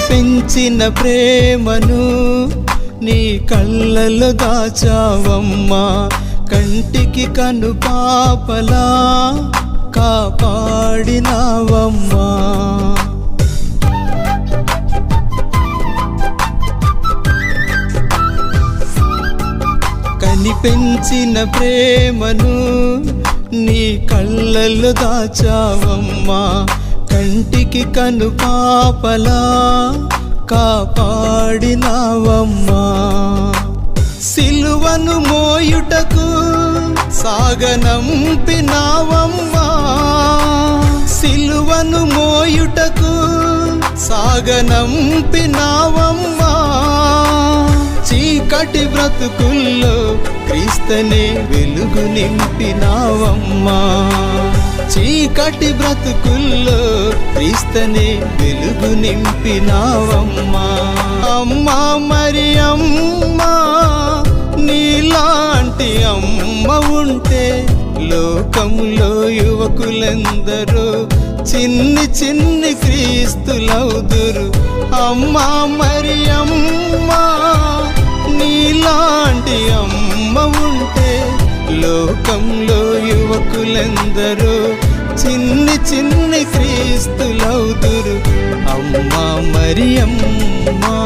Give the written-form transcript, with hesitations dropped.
పెంచిన ప్రేమను నీ కళ్ళలో దాచావమ్మా, కంటికి కనుపాపలా కాపాడినావమ్మా. పెంచిన ప్రేమను నీ కళ్ళల్లో దాచావమ్మా, కంటికి కనుపాపలా కాపాడినావమ్మా. సిలువను మోయుటకు సాగనంపినావమ్మా, సిలువను మోయుటకు సాగనంపినావమ్మా. చీకటి బ్రతుకుల్లో క్రీస్తునే వెలుగు నింపినావమ్మా, చీకటి బ్రతుకుల్లో క్రీస్తునే వెలుగు నింపినావమ్మా. అమ్మా మరి అమ్మా, నీలాంటి అమ్మ ఉంటే లోకంలో యువకులందరూ చిన్ని చిన్ని క్రీస్తులవుదురు. అమ్మా మరి అమ్మా, నీలాంటి అమ్మ ఉంటే లోకంలో యువకులందరూ చిన్ని చిన్ని క్రీస్తులవుదురు. అమ్మా మరి అమ్మా.